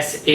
S.A.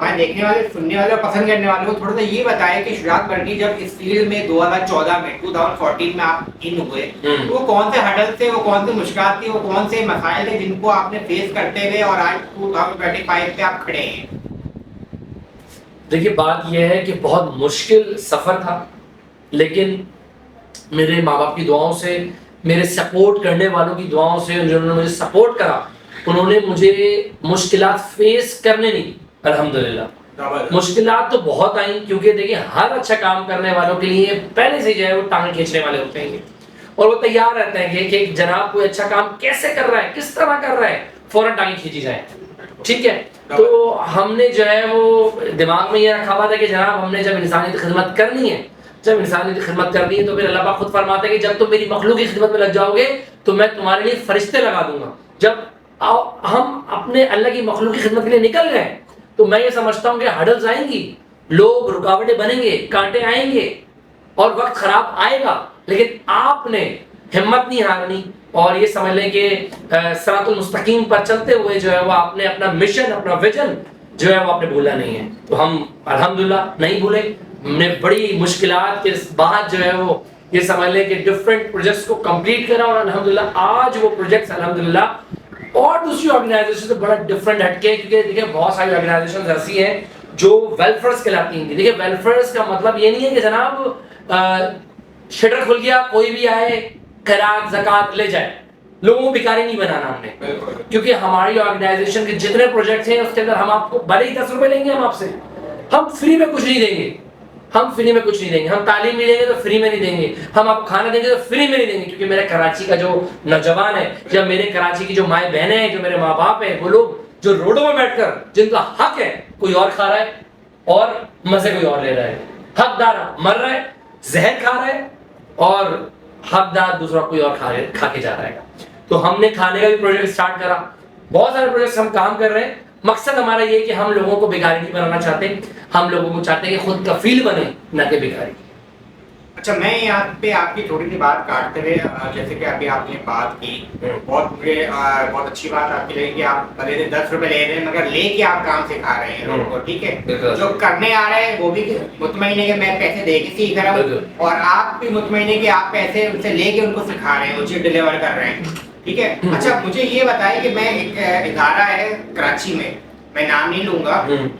ہمارے دیکھنے والے, سننے والے اور پسند کرنے والوں کو تھوڑا سا یہ بتائیں کہ شجاعت برقی جب اس فیلڈ میں 2014 میں 2014 میں آپ ان ہوئے, وہ کون سے ہڈل تھے, وہ کون سی مشکلات تھی, وہ کون سے مسائل تھے جن کو آپ نے فیس کرتے ہوئے اور آج 2025 پہ آپ کھڑے ہیں؟ دیکھیے بات یہ ہے کہ بہت مشکل سفر تھا, لیکن میرے ماں باپ کی دعاؤں سے, میرے سپورٹ کرنے والوں کی دعاؤں سے, جنہوں نے مجھے سپورٹ کرا, انہوں نے مجھے مشکلات فیس کرنے نہیں. الحمدللہ مشکلات تو بہت آئیں, کیونکہ دیکھیں ہر اچھا کام کرنے والوں کے لیے پہلے سے جو ہے وہ ٹانگیں کھینچنے والے ہوتے ہیں, اور وہ تیار رہتے ہیں کہ جناب کوئی اچھا کام کیسے کر رہا ہے, کس طرح کر رہا ہے, فوراً ٹانگیں کھینچی جائیں. ٹھیک ہے, تو ہم نے جو ہے وہ دماغ میں یہ رکھا ہوا تھا کہ جناب ہم نے جب انسانیت کی خدمت کرنی ہے, جب انسانیت کی خدمت کرنی ہے تو پھر اللہ پاک خود فرماتے ہیں کہ جب تم میری مخلوق کی خدمت میں لگ جاؤ گے تو میں تمہارے لیے فرشتے لگا دوں گا. جب ہم اپنے اللہ کی مخلوق کی خدمت کے لیے نکل گئے تو میں یہ سمجھتا ہوں کہ ہڈلز آئیں گی, لوگ رکاوٹیں بنیں گے, کانٹے آئیں گے اور وقت خراب آئے گا, لیکن آپ نے ہمت نہیں ہارنی اور یہ سمجھ لیں کہ صراط المستقیم پر چلتے ہوئے جو ہے وہ آپ نے اپنا مشن, اپنا ویژن جو ہے وہ آپ نے بھولا نہیں ہے. تو ہم الحمدللہ نہیں بھولے, ہم نے بڑی مشکلات کے بعد جو ہے وہ یہ سمجھ لیں کہ ڈفرینٹ پروجیکٹس کو کمپلیٹ کرا, اور الحمدللہ آج وہ پروجیکٹس الحمدللہ اور دوسری آرگنائزیشن سے بڑا ڈفرینٹ ہٹ کے, کیونکہ دیکھیں بہت ساری آرگنائزیشن ایسی ہیں جو ویلفیئرس کہلاتی ہیں. دیکھیں ویلفیئرس کا مطلب یہ نہیں ہے کہ جناب شٹر کھل گیا کوئی بھی آئے خیرات زکوٰۃ لے جائے, لوگوں کو بھکاری نہیں بنانا ہم نے, کیونکہ ہماری آرگنائزیشن کے جتنے پروجیکٹس ہیں اس کے اندر ہم آپ کو بھلے ہی 10 روپے لیں گے, ہم آپ سے, ہم فری میں کچھ نہیں دیں گے, ہم فری میں کچھ نہیں دیں گے, ہم تعلیم نہیں دیں گے تو فری میں نہیں دیں گے, ہم آپ کو کھانا دیں گے تو فری میں نہیں دیں گے. کیونکہ میرے کراچی کا جو نوجوان ہے یا میرے کراچی کی جو مائیں بہنیں ہیں, جو میرے ماں باپ ہیں, وہ لوگ جو روڈوں میں بیٹھ کر جن کا حق ہے کوئی اور کھا رہا ہے اور مزے کوئی اور لے رہا ہے, حقدار مر رہا ہے, زہر کھا رہا ہے, اور حقدار دوسرا کوئی اور کھا کے جا رہا ہے. تو ہم نے کھانے کا بھی پروجیکٹ سٹارٹ کرا, بہت سارے پروجیکٹس ہم کام کر رہے ہیں. مقصد ہمارا یہ ہے کہ ہم لوگوں کو بھکاری نہیں بنانا چاہتے, ہم لوگوں کو چاہتے ہیں کہ خود کفیل بنے نہ کہ بھکاری. اچھا, میں یہاں پہ آپ کی تھوڑی سی بات کاٹتے ہوئے, جیسے کہ ابھی آپ نے بات کی, بہت اچھی بات آپ کی لگی کہ آپ بھلے 10 روپے لے رہے ہیں مگر لے کے آپ کام سکھا رہے ہیں لوگوں کو. ٹھیک ہے, جو کرنے آ رہے ہیں وہ بھی مطمئن ہے کہ میں پیسے دے کے سیکھ رہا ہوں, اور آپ بھی مطمئن ہے کہ آپ پیسے ان سے لے کے ان کو سکھا رہے ہیں, وہ چیز ڈلیور کر رہے ہیں. ٹھیک ہے. اچھا, مجھے یہ بتائیں کہ میں ایک ادارہ ہے کراچی میں نام نہیں لوں گا,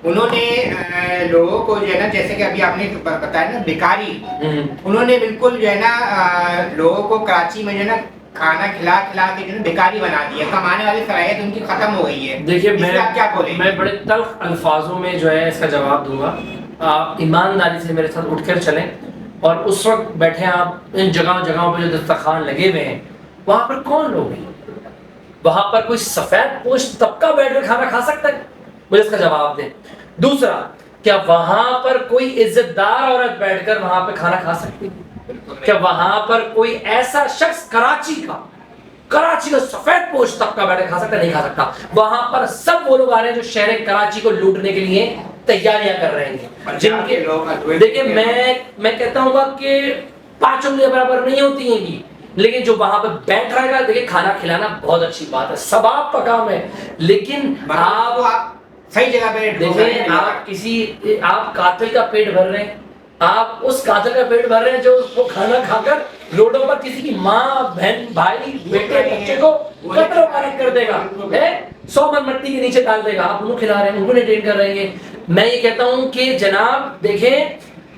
انہوں نے لوگوں کو جو ہے نا, جیسے کہ ابھی آپ نے بتایا نا بھکاری, انہوں نے بالکل جو ہے نا لوگوں کو کراچی میں جو ہے نا کھانا کھلا کے جو ہے بھکاری بنا دیا, کمانے والی صلاحیت ان کی ختم ہو گئی ہے. دیکھیے میں بڑے تلخ الفاظوں میں جو ہے اس کا جواب دوں گا. آپ ایمانداری سے میرے ساتھ اٹھ کر چلیں, اور اس وقت بیٹھے آپ ان جگہوں پہ جو دسترخوان لگے ہوئے ہیں وہاں پر کون لوگ ہیں؟ وہاں پر کوئی سفید پوش طبقہ بیٹھ کر کھانا کھا سکتا ہے؟ مجھے اس کا جواب دیں. دوسرا, کیا وہاں پر کوئی عزت دار عورت بیٹھ کر وہاں پہ کھانا کھا سکتی؟ کیا وہاں پر کوئی ایسا شخص کراچی کا سفید پوش طبقہ بیٹھ کر کھا سکتا؟ نہیں کھا سکتا. وہاں پر سب وہ لوگ آ رہے ہیں جو شہر کراچی کو لوٹنے کے لیے تیاریاں کر رہے ہیں, جن کے دیکھیں میں کہتا ہوں کہ 5 انگلیاں برابر نہیں ہوتی ہیں گی, لیکن جو وہاں پہ بیٹھ رہے گا, دیکھیں کھانا کھلانا بہت اچھی بات ہے, ثواب کا کام ہے, لیکن آپ صحیح جگہ پہ دیکھیں, آپ قاتل کا پیٹ بھر رہے ہیں, آپ اس قاتل کا پیٹ بھر رہے ہیں جو وہ کھانا کھا کر روڈوں پر کسی کی ماں, بہن, بھائی, بیٹے, بچے کو قتل و غارت کر دے گا, 100 من مٹی کے نیچے ڈال دے گا. آپ ان کو کھلا رہے ہیں, ان کو مینٹین کر رہے ہیں. میں یہ کہتا ہوں کہ جناب دیکھیں,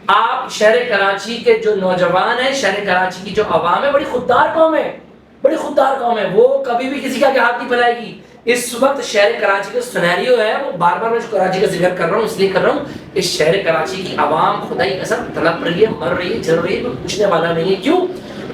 آپ شہر کراچی کے جو نوجوان ہیں, شہر کراچی کی جو عوام ہے, بڑی خوددار قوم ہے, وہ کبھی بھی کسی کا ہاتھ نہیں پھیلائے گی. اس وقت شہر کراچی کا سینیریو ہے, وہ بار میں کراچی کا ذکر کر رہا ہوں, اس لیے کر رہا ہوں, اس شہر کراچی کی عوام خدائی قسم تڑپ رہی ہے, مر رہی ہے, جل رہی ہے, کوئی پوچھنے والا نہیں ہے. کیوں؟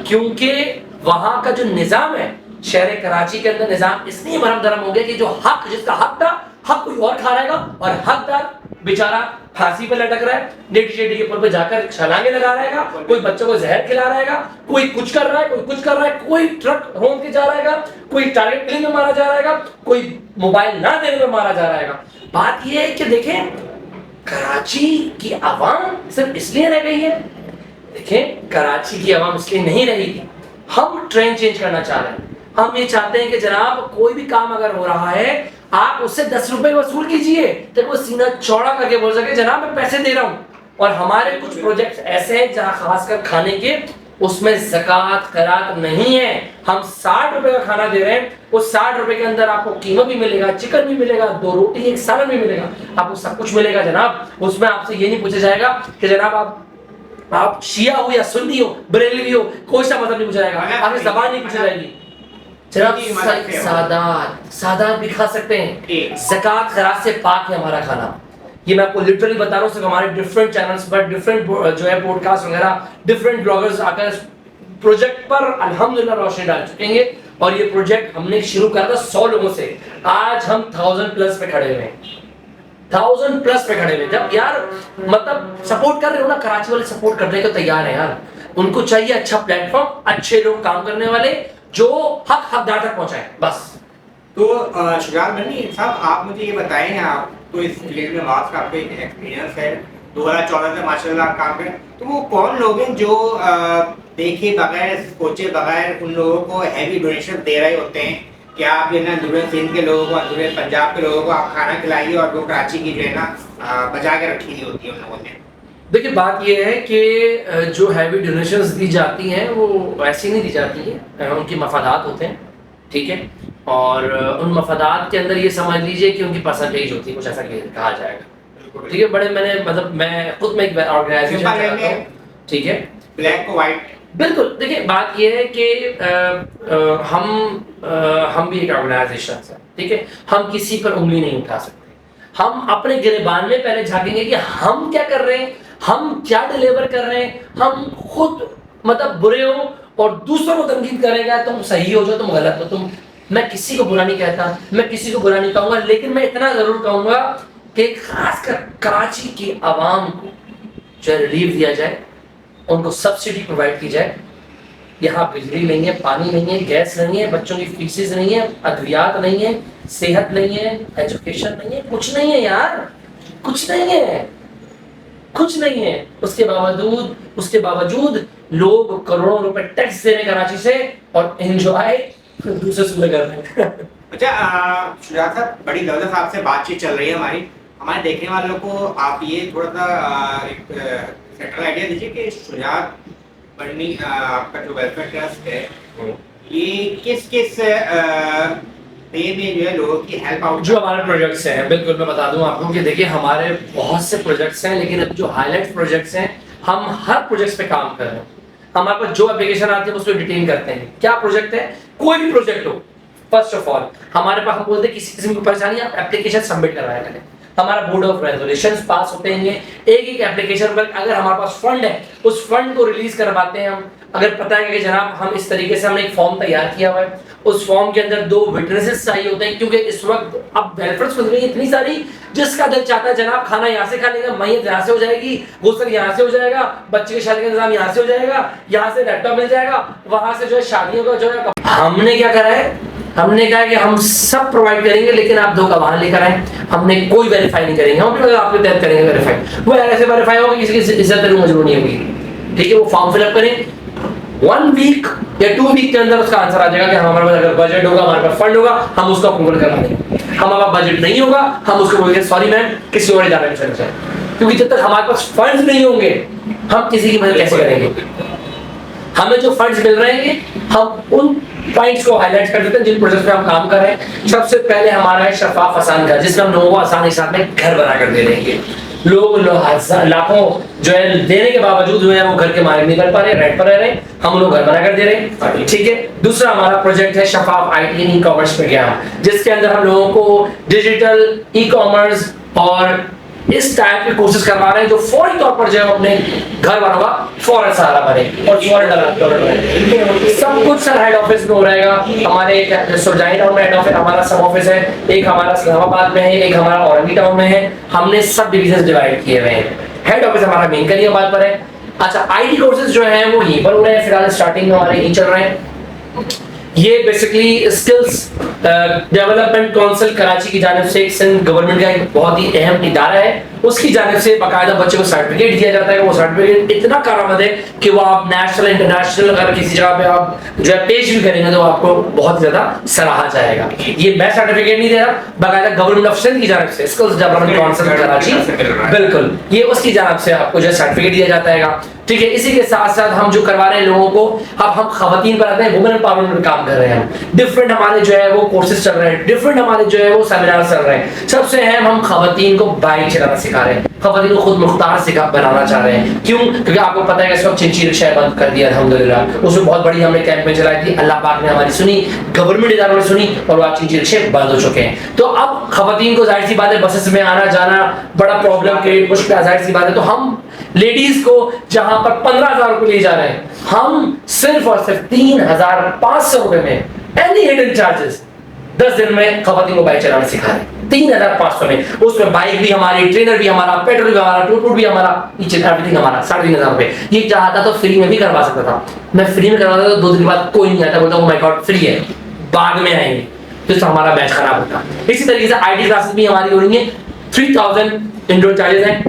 کیونکہ وہاں کا جو نظام ہے, شہر کراچی کے اندر نظام اس لیے مرم درم ہو گیا کہ جو حق, جس کا حق تھا, حق کوئی اور کھا رہے گا, اور حقدار بیچارہ پھانسی پہ لٹک رہا ہے, ڈیٹی شیٹی کے پل پہ جا کر چھلانگیں لگا رہے گا, کوئی بچوں کو زہر کھلا رہے گا, کوئی کچھ کر رہا ہے, کوئی ٹرک رون کے جا رہا ہے, کوئی ٹارگیٹ کلنگ میں مارا جا رہا ہے, کوئی موبائل نہ دینے میں مارا جا رہا ہے. بات یہ ہے کہ دیکھیں کراچی کی عوام صرف اس لیے رہ گئی ہے, دیکھیں کراچی کی عوام اس لیے نہیں رہی تھی, ہم ٹرین چینج کرنا چاہ رہے ہیں. ہم یہ چاہتے ہیں کہ جناب کوئی بھی کام اگر ہو رہا ہے آپ اس سے 10 روپے وصول کیجئے تو وہ سینہ چوڑا کر کے بول سکے جناب میں پیسے دے رہا ہوں. اور ہمارے کچھ پروجیکٹس ایسے ہیں جہاں خاص کر کھانے کے اس میں زکوٰۃ خیرات نہیں ہے. ہم 60 روپے کا کھانا دے رہے ہیں, اس 60 روپے کے اندر آپ کو قیمہ بھی ملے گا, چکن بھی ملے گا, 2 روٹی 1 سالن بھی ملے گا, آپ کو سب کچھ ملے گا جناب. اس میں آپ سے یہ نہیں پوچھا جائے گا کہ جناب آپ شیعہ ہو یا سنی ہو, بریلوی ہو, کوئی سا مطلب نہیں پوچھا جائے گا, آپ کی زبان نہیں پوچھی جائے گی. جناب سادات بھی کھا سکتے ہیں, زکوٰۃ خیرات سے پاک ہے ہمارا کھانا. یہ میں آپ کو لٹرلی بتا رہا ہوں, صرف ہمارے ڈفرینٹ چینلز پر ڈفرینٹ جو ہے پوڈ کاسٹ وغیرہ ڈفرینٹ بلاگرز آ کر پروجیکٹ پر الحمدللہ روشنی ڈال چکے ہیں. اور یہ پروجیکٹ ہم نے شروع کیا تھا 100 لوگوں سے, آج ہم 1000+ پہ کھڑے ہوئے ہیں, 1000+ پہ کھڑے ہوئے. جب یار مطلب سپورٹ کر رہے ہو نا, کراچی والے سپورٹ کرنے کو تیار ہیں یار. ان کو چاہیے اچھا پلیٹ فارم, اچھے لوگ کام کرنے والے جو حقدار تک پہنچائیں بس. تو شجاعت بنی صاحب آپ مجھے یہ بتائیں, آپ تو اس فیلڈ میں بات کا آپ کو ایکسپیرینس ہے, 2014 سے ماشاء اللہ آپ کام کریں, تو وہ کون لوگ ہیں جو دیکھے بغیر سوچے بغیر ان لوگوں کو ہیوی ڈونیشن دے رہے ہوتے ہیں کہ آپ جو ہے نا اندرون سندھ کے لوگوں کو, اندرون پنجاب کے لوگوں کو آپ کھانا کھلائیے اور وہ کراچی کی جو ہے نا بچا کے رکھی ہوئی ہوتی ہے ان لوگوں نے؟ دیکھیے بات یہ ہے کہ جو ہیوی ڈونیشنز دی جاتی ہیں وہ ایسی نہیں دی جاتی ہیں, ان کے مفادات ہوتے ہیں, ٹھیک ہے, اور ان مفادات کے اندر یہ سمجھ لیجئے کہ ان کی پرسنٹیج ہوتی ہے, کچھ ایسا کہا جائے گا, ٹھیک ہے. بڑے میں خود میں ایک آرگنائزیشن چلاتا ہوں, ٹھیک ہے, بلیک کو وائٹ. بالکل. دیکھیں بات یہ ہے کہ ہم بھی ایک آرگنائزیشن ہے, ٹھیک ہے, ہم کسی پر انگلی نہیں اٹھا سکتے. ہم اپنے گریبان میں پہلے جھانکیں گے کہ ہم کیا کر رہے ہیں, ہم کیا ڈیلیور کر رہے ہیں. ہم خود مطلب برے ہوں اور دوسروں کو تنقید کرے گا, تم صحیح ہو جو تم غلط ہو, تم, میں کسی کو برا نہیں کہتا, میں کسی کو برا نہیں کہوں گا, لیکن میں اتنا ضرور کہوں گا کہ خاص کر کراچی کی عوام کو جو ہے ریلیف دیا جائے, ان کو سبسڈی پرووائڈ کی جائے. یہاں بجلی نہیں ہے, پانی نہیں ہے, گیس نہیں ہے, بچوں کی فیسز نہیں ہے, ادویات نہیں ہے, صحت نہیں ہے, ایجوکیشن نہیں ہے, کچھ نہیں ہے یار, کچھ نہیں ہے, کچھ نہیں ہے. اس کے باوجود لوگ کروڑوں روپے ٹیکس دے رہے کراچی سے اور انجوائے دوسرے صوبے کر رہے ہیں. اچھا شجاعت صاحب, بڑی زبردست آپ سے بات چیت چل رہی ہے ہمارے دیکھنے والوں کو. آپ یہ تھوڑا سا ایک سیکٹر آئیڈیا دیجیے کہ شجاعت بنی آپ کا جو ویلفیئر ٹرسٹ ہے یہ کس میں جو ہے لوگوں کی ہیلپ آؤٹ, جو ہمارے پروجیکٹس ہیں, بالکل میں بتا دوں آپ کو کہ دیکھیے ہمارے بہت سے پروجیکٹس ہیں, لیکن اب جو ہائی لائٹ پروجیکٹس ہیں ہم ہر پروجیکٹس پہ کام کر رہے ہیں. ہمارے پاس جو اپلیکیشن آتی ہے اس کو ڈیٹین کرتے ہیں. کیا پروجیکٹ ہے, کوئی بھی project who, first of all ہمارے پاس ہم بولتے ہیں کسی قسم کی پریشانی آپ اپلیکیشن سبمٹ کروایا کریں. ہمارا بورڈ آف ریزولیشنز پاس ہوتے ہیں, ایک اپلیکیشن پر اگر ہمارے پاس فنڈ ہے اس فنڈ کو ریلیز کرواتے ہیں ہم. اگر پتہ ہے کہ جناب ہم اس طریقے سے ہم نے ایک فارم تیار کیا ہوا ہے, اس فارم کے اندر 2 وٹنسز چاہیے ہوتے ہیں, کیونکہ اس وقت اب ویلفیئرز بن گئی اتنی ساری, جس کا دل چاہتا ہے جناب کھانا یہاں سے کھا لے گا, میت یہاں سے ہو جائے گی, غسل یہاں سے ہو جائے گا, بچے کی شادی کا انتظام یہاں سے ہو جائے گا, یہاں سے لیپ ٹاپ مل جائے گا, وہاں سے جو ہے شادیوں کا جو ہے. ہم نے کیا کرا ہے, ہم نے کہا کہ ہم سب پرووائڈ کریں گے, لیکن آپ 2 گواہ لے کر آئیں. ہم نے کوئی ویریفائی نہیں کریں گے, ہم بھی آپ کے تحت کریں گے ویریفائی. وہ ایسے ویریفائی ہوگا کسی کی عزت کرنے مجبور نہیں ہوگی, ٹھیک ہے. وہ فارم فل اپ کریں, 1 ویک یا 2 ویک کے اندر اس کا آنسر آ جائے گا کہ ہمارے پاس اگر بجٹ ہوگا, ہمارے پاس فنڈ ہوگا, ہم اس کو اپروول کروا دیں گے. ہمارے پاس بجٹ نہیں ہوگا, ہم اس کو بولیں گے سوری میم کسی اور ادارے میں چلے جائیں, کیونکہ جب تک ہمارے پاس فنڈز نہیں ہوں گے ہم کسی کی مدد کیسے کریں گے. ہمیں جو فنڈز مل رہے ہیں ہم ان پوائنٹس کو ہائی لائٹ کر دیتے ہیں جن پروجیکٹس پہ ہم کام کر رہے ہیں. سب سے پہلے ہمارا ہے شفاف آسان گھر, جس میں ہم لوگوں کو آسان حساب میں گھر بنا کر دے دیں گے. لوگ لاکھوں جو ہے دینے کے باوجود جو ہے وہ گھر کے مالک نہیں بن پا رہے, رینٹ پر رہ رہے ہیں, ہم لوگ گھر بنا کر دے رہے ہیں, ٹھیک ہے. دوسرا ہمارا پروجیکٹ ہے شفاف I T e commerce program, جس کے اندر ہم لوگوں کو ڈیجیٹل ای کامرس اور اس ٹائپ کے کورسز کروا رہے ہیں جو فوری طور پر جو ہے اپنے گھر والوں کا فوراً سہارا بنے اور فوراً ڈیولپ. سب کچھ سر ہیڈ آفس میں ہو رہے گا. ہمارے ایک سرجائی ٹاؤن میں ہیڈ آفس, ہمارا سب آفس ہے, ایک ہمارا اسلام آباد میں ہے, ایک ہمارا اورنگی ٹاؤن میں ہے. ہم نے سب ڈویژنز ڈیوائڈ کیے ہوئے ہیں. ہیڈ آفس ہمارا مین کلی آباد پر ہے. اچھا آئی ٹی کورسز جو ہیں وہ یہیں پر ہو رہے ہیں فی الحال, اسٹارٹنگ میں ہمارے یہیں چل رہے ہیں. یہ basically skills development council Karachi کی جانب سے سندھ گورنمنٹ کا ایک بہت ہی اہم ادارہ ہے، اس کی جانب سے باقاعدہ بچے کو سرٹیفکیٹ دیا جاتا ہے. وہ سرٹیفکیٹ اتنا کارآمد ہے کہ وہ آپ نیشنل انٹرنیشنل اگر کسی جگہ پہ آپ جو ہے پیش بھی کریں گے تو آپ کو بہت زیادہ سراہا جائے گا. یہ میں سرٹیفکیٹ نہیں دے رہا، باقاعدہ گورنمنٹ آف سندھ کی جانب سے اسکلس ڈیولپمنٹ کونسل کراچی، بالکل یہ اس کی جانب سے آپ کو جو ہے سرٹیفکیٹ دیا جاتا ہے گا. ٹھیک ہے، اسی کے ساتھ ساتھ ہم جو کروا رہے ہیں لوگوں کو، اب ہم خواتین پر آتے ہیں، وومن امپاورمنٹ پر کام کر رہے ہیں. ڈفرینٹ ہمارے جو ہے وہ کورسز چل رہے ہیں، ڈفرینٹ ہمارے جو ہے وہ سیمینار چل رہے ہیں. سب سے اہم ہم خواتین کو بائک چلانا سکھا رہے ہیں، خواتین کو خود مختار بنانا چاہ رہے ہیں. کیوں؟ کیونکہ آپ کو پتہ ہے کہ اس وقت چنچی رکشا بند کر دیا الحمدللہ. اس میں بہت بڑی ہم نے کیمپین چلائی تھی، اللہ پاک نے ہماری سنی، گورنمنٹ اداروں نے سنی، اور وہ آپ چنچی رکشے بند ہو چکے ہیں. تو اب خواتین کو ظاہر سی بات ہے بسز میں آنا جانا بڑا پرابلم کریٹ، مشکل ظاہر سی بات ہے. تو ہم لیڈیز کو جہاں پر 15,000 روپے لے جا رہے ہیں، ہم صرف اور صرف 3,500 روپے میں اینی ہڈن چارجز 10 دن میں خواتین کو بائک چلانا سکھا رہے ہیں. 3,500 میں، اس میں بائک بھی ہماری، ٹرینر بھی ہمارا، پیٹرول بھی ہمارا، ٹور بھی ہمارا، ایچ اینڈ ایوری تھنگ ہمارا. 3,500 روپے. یہ چاہتا تو فری میں بھی کروا سکتا تھا، میں فری میں کرواتا تو 2 دن بعد کوئی نہیں آتا، بولتا مائی گاڈ فری ہے، بعد میں آئیں گے، پھر ہمارا بیچ خراب ہوتا. اسی طریقے سے آئی ٹی کلاسز بھی ہماری ہو رہی ہیں. 3,000 انڈور چارجز ہیں،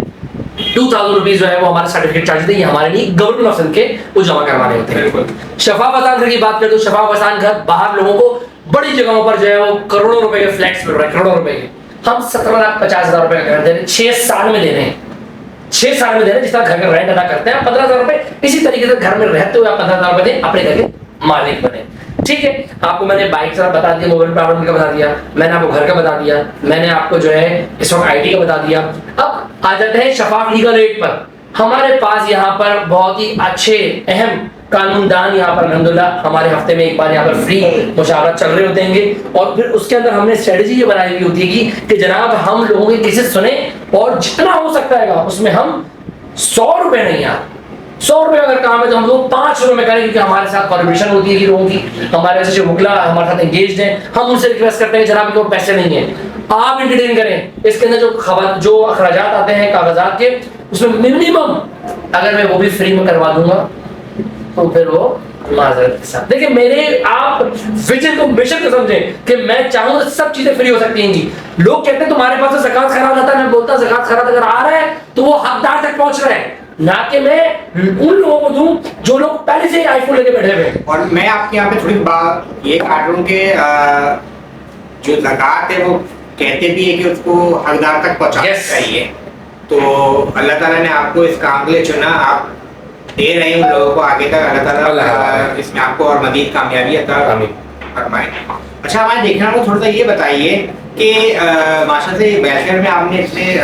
2,000 روپیز جو ہے وہ ہمارا سرٹیفکیٹ چارجز ہے، یہ ہمارے لیے گورنمنٹ آف سندھ کے وہ جمع کروانے ہوتے ہیں. شفاف اذان گھر کی بات کریں تو شفاف اذان گھر باہر لوگوں کو بڑی جگہوں پر جو ہے وہ کروڑوں روپے کے فلیٹس مل رہے ہیں، کروڑوں روپے کے. ہم 17,50,000 روپے کا گھر دے رہے ہیں، 6 سال میں دے رہے ہیں، 6 سال میں دے رہے ہیں. جس طرح گھر کا رینٹ ادا کرتے ہیں 15,000 روپے، اسی طریقے سے گھر میں رہتے ہوئے آپ 15,000 روپے دیں، اپنے گھر کے مالک بنے. ٹھیک ہے، آپ کو میں نے بائک کا بتا دیا، موبائل پاورمنٹ کا بتا دیا، میں نے آپ کو گھر کا بتا دیا، میں نے آپ کو جو ہے اس وقت آئی ٹی کا بتا دیا. اب آ جاتے ہیں شفاف لیگل ایڈ پر. ہمارے پاس یہاں پر بہت ہی اچھے اہم قانون دان یہاں پر الحمدللہ ہمارے ہفتے میں ایک بار یہاں پر فری مشاورت چل رہے ہوتے ہیں گے. اور پھر اس کے اندر ہم نے اسٹریٹجی یہ بنائی ہوئی ہوتی ہے کہ جناب ہم لوگوں کے کیسز سنیں اور جتنا ہو سکتا ہے گا اس میں ہم 100 روپے نہیں یار 100 روپے اگر کام ہے تو ہم لوگ 5 روپے میں کریں، کیونکہ ہمارے ساتھ کانٹریبیوشن ہوتی ہے کہ لوگوں کی، ہمارے ایسے جو وکلا ہمارے ساتھ انگیجڈ ہیں، ہم ان سے ریکویسٹ کرتے ہیں کہ جناب ان کو پیسے نہیں ہیں، آپ انٹرٹین کریں. اس کے اندر جو اخراجات آتے ہیں کاغذات کے، اس میں منیمم اگر میں وہ بھی فری میں کروا دوں گا تو پھر وہ معذرت کے ساتھ. دیکھیں میرے آپ ویژن کو مشن کو سمجھیں کہ میں چاہوں تو سب چیزیں فری ہو سکتی ہیں گی. لوگ کہتے ہیں تمہارے پاس تو زکوٰۃ خراج آتا ہے، میں بولتا ہوں زکوٰۃ خراج اگر آ رہا ہے تو وہ حقدار تک پہنچ رہا ہے، نہ کہ میں ان لوگوں کو دوں جو لوگ پہلے سے ہی آئی فون لے کے بیٹھے ہوئے. اور میں آپ کے یہاں پہ تھوڑی بات یہ کاٹ رہا ہوں کہ جو زکوٰۃ ہے وہ کہتے بھی ہے کہ اس کو حقدار تک پہنچانا چاہیے. تو اللہ تعالیٰ نے آپ کو اس کام کے لیے چنا، آپ دے رہے ہیں ان لوگوں کو آگے تک، اللہ تعالیٰ اس میں آپ کو اور مزید کامیابی عطا فرمائے. اچھا ہمارے دیکھنے کو تھوڑا سا یہ بتائیے کہ ماشاء سے ویلفیئر میں آپ نے اتنے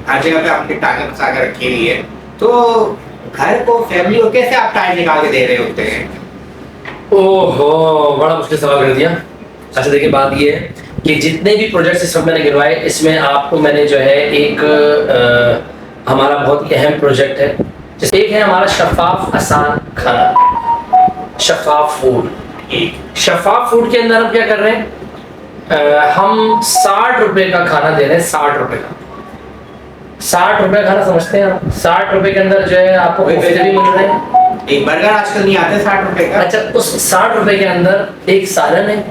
ہر جگہ پہ آپ نے ٹانگیں پھنسا کے رکھی ہوئی ہے، تو گھر کو فیملی کو کیسے آپ ٹائم نکال کے دے رہے ہوتے ہیں؟ اوہو بڑا مشکل سوال کر دیا. اچھا دیکھیے بات یہ ہے کہ جتنے بھی پروجیکٹس اس وقت میں نے گروائے، اس میں آپ کو میں نے جو ہے ایک ہمارا بہت ہی اہم پروجیکٹ ہے. ایک ہے ہمارا شفاف آسان کھانا، شفاف فوڈ. شفاف فوڈ کے اندر ہم کیا کر رہے ہیں، ہم 60 روپے کا کھانا دے رہے ہیں. 60 روپے کا 60 روپے کھانا سمجھتے ہیں آپ؟ 60 روپے کے اندر جو ہے آپ کو کوفتے بھی مل رہے ہیں. ایک برگر آج کل نہیں آتے 60 روپے کا. اچھا اس 60 روپے کے اندر ایک سالن ہے،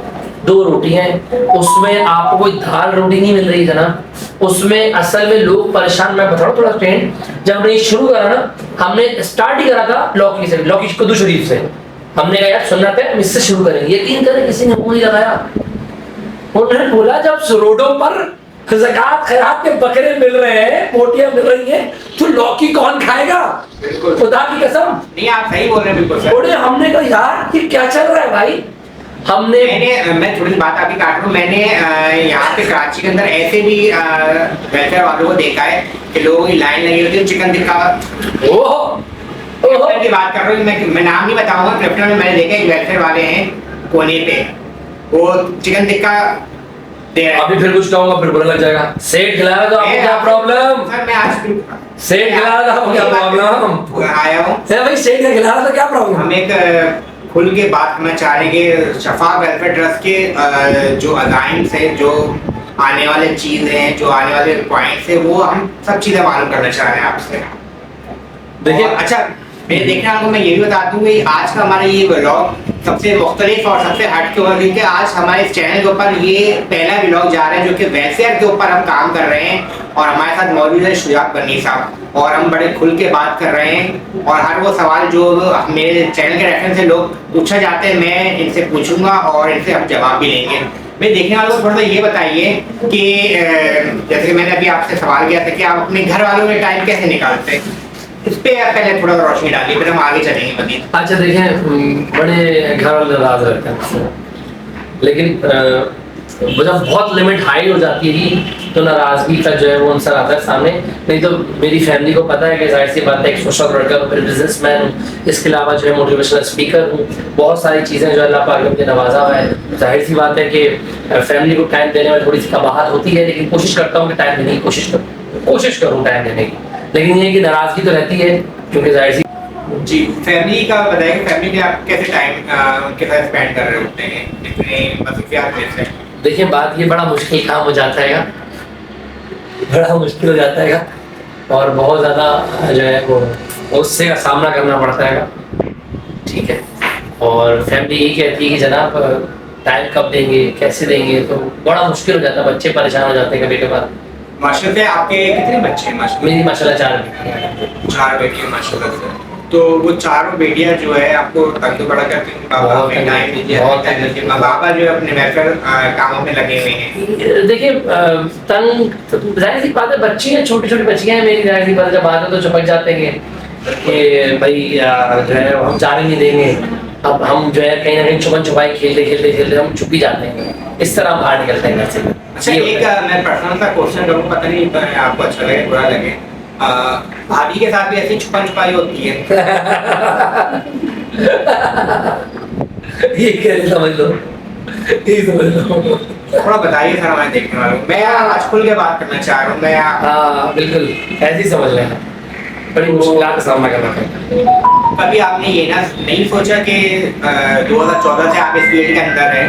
2 روٹی ہیں، اس میں آپ کو کوئی دال روٹی نہیں مل رہی جناب. اس میں اصل میں لوگ پریشان، میں بتا رہا ہوں تھوڑا ٹرینڈ جب ہم نے یہ شروع کرا نا، ہم نے اسٹارٹ ہی کرا تھا لوکی سے، لوکی کدو شریف سے. ہم نے کہا یار سنت ہے ہم اس سے شروع کریں. یقین کریں کسی نے منہ نہیں لگایا. انہوں نے بولا جب روڈوں پر زکوٰۃ خیرات کے بکرے مل رہے ہیں، بوٹیاں مل رہی ہیں، تو لوکی کون کھائے گا؟ خدا کی قسم نہیں، آپ صحیح بول رہے ہیں بالکل سر. ہم نے کہا یار یہ کیا چل رہا ہے بھائی. ہم نے میں تھوڑی بات آپ کی کاٹ رہا ہوں، میں نے یہاں پہ کراچی کے اندر ایسے بھی ویلفیئر والوں کو دیکھا ہے کہ لوگوں کی لائن لگی ہوتی ہے چکن ٹکا کی بات کر رہا ہوں. میں نام نہیں بتاؤں گا. کریپٹن میں نے دیکھا ایک ویلفیئر والے ہیں کونے پہ، وہ چکن ٹکا دے رہے ہیں. ابھی پھر کچھ کہوں گا پھر برا لگ جائے گا. سیٹ کھلایا تو آپ کو کیا پرابلم؟ سر میں آج سیٹ کھلایا تو آپ کو کیا پرابلم؟ آیا ہوں سر بھائی سیٹ کا کھلایا تو کیا پرابلم؟ ہم ایک کھل کے بات کرنا چاہ رہے ہیں کہ شفاف ویلفیئر ٹرسٹ کے جو عزائم سے جو آنے والے چیز ہیں، جو آنے والے پوائنٹس ہیں، وہ ہم سب چیزیں معلوم کرنا چاہ رہے ہیں آپ سے. دیکھیے اچھا میرے دیکھنے والوں کو میں یہ بھی بتا دوں کہ آج کا ہمارا یہ ولاگ سب سے مختلف اور سب سے ہٹ کے ہوگا کیونکہ آج ہمارے اس چینل کے اوپر یہ پہلا ولاگ جا رہا ہے جو کہ ویلفیئر کے اوپر ہم کام کر رہے ہیں اور ہمارے ساتھ موجود ہے شجاعت بنی صاحب اور ہم بڑے کھل کے بات کر رہے ہیں اور ہر وہ سوال جو میرے چینل کے ریفرنس سے لوگ پوچھا جاتے ہیں میں ان سے پوچھوں گا اور ان سے ہم جواب بھی لیں گے. میں دیکھنے والوں کو تھوڑا سا یہ بتائیے کہ جیسے کہ میں نے ابھی آپ سے سوال کیا تھا کہ آپ اپنے گھر والوں میں ٹائم کیسے نکالتے ہیں, اس پہ پہلے تھوڑا سا روشنی ڈالیے پھر ہم آگے چلیں گے مزید. اچھا دیکھیں, بڑے گھر والے ناراض رہتے ہیں لیکن جب بہت لمٹ ہائی ہو جاتی ہے تو ناراضگی کا جو ہے وہ عنصر آتا ہے سامنے. نہیں تو میری فیملی کو پتہ ہے کہ ظاہر سی بات ہے ایک سوشل ورکر ہوں, پھر بزنس مین ہوں, اس کے علاوہ جو ہے موٹیویشنل اسپیکر ہوں, بہت ساری چیزیں جو اللہ پاک نے مجھے نوازا ہوا ہے. ظاہر سی بات ہے کہ فیملی کو ٹائم دینے میں تھوڑی سی کباہت ہوتی ہے لیکن کوشش کرتا ہوں کہ ٹائم دینے کی کوشش کروں ٹائم دینے کی, لیکن یہ کہ ناراضگی تو رہتی ہے کیونکہ ظاہر سی. جی فیملی کا بتائیں کہ فیملی کے آپ کیسے ٹائم ان کے ساتھ اسپینڈ کر رہے ہوتے ہیں اتنے مصروفیات میں سے؟ دیکھیں بات یہ بڑا مشکل کام ہو جاتا ہے گا, بڑا مشکل ہو جاتا ہے گا اور بہت زیادہ جو ہے وہ غصے کا سامنا کرنا پڑتا ہے گا, ٹھیک ہے. اور فیملی یہی کہتی ہے کہ جناب ٹائم کب دیں گے, کیسے دیں گے, تو بڑا مشکل ہو جاتا ہے, بچے پریشان ہو جاتے ہیں کبھی کبھار. ماشاء اللہ آپ کے کتنے بچے ہیں؟ میری ماشاء اللہ 4 بیٹیاں ہیں. 4 بیٹیاں ماشاء اللہ سے. تو وہ 4 بیٹیاں جو ہے آپ کو تنگ تو بڑا کرتی ہیں, بابا میں ٹائم دیجیے, بابا جو ہے اپنے ویلفیئر کاموں میں لگے ہوئے ہیں. دیکھیے تنگ ظاہر سی بات ہے, بچی ہیں چھوٹی چھوٹی بچیاں ہیں میری, ظاہر سی بات جب آتے تو چپک جاتے ہیں کہ بھائی جو ہے ہم جانے نہیں دیں گے. اب ہم جو ہے کہیں نہ کہیں چھپن چھپائی کھیلتے ہم چھپ ہی جاتے ہیں, اس طرح ہم باہر نکلتے ہیں گھر سے. اچھا ایک میں پرسنل سا کوشچن کروں, پتہ نہیں آپ کو اچھا لگے برا لگے, بھابھی کے ساتھ بھی ایسی چھپن چھپائی ہوتی ہے؟ یہ کیسے سمجھ لو, یہ سمجھ لو, تھوڑا بتائیے سر ہمارے دیکھنے والوں. میں آج کھل کے بات کرنا چاہ رہا ہوں. میں ہاں بالکل ایسے ہی سمجھ لیں, بڑی مشکلات کا سامنا کرنا پڑتا. کبھی آپ نے یہ نہیں سوچا کہ 2014 سے آپ اس فیلڈ کے اندر ہیں,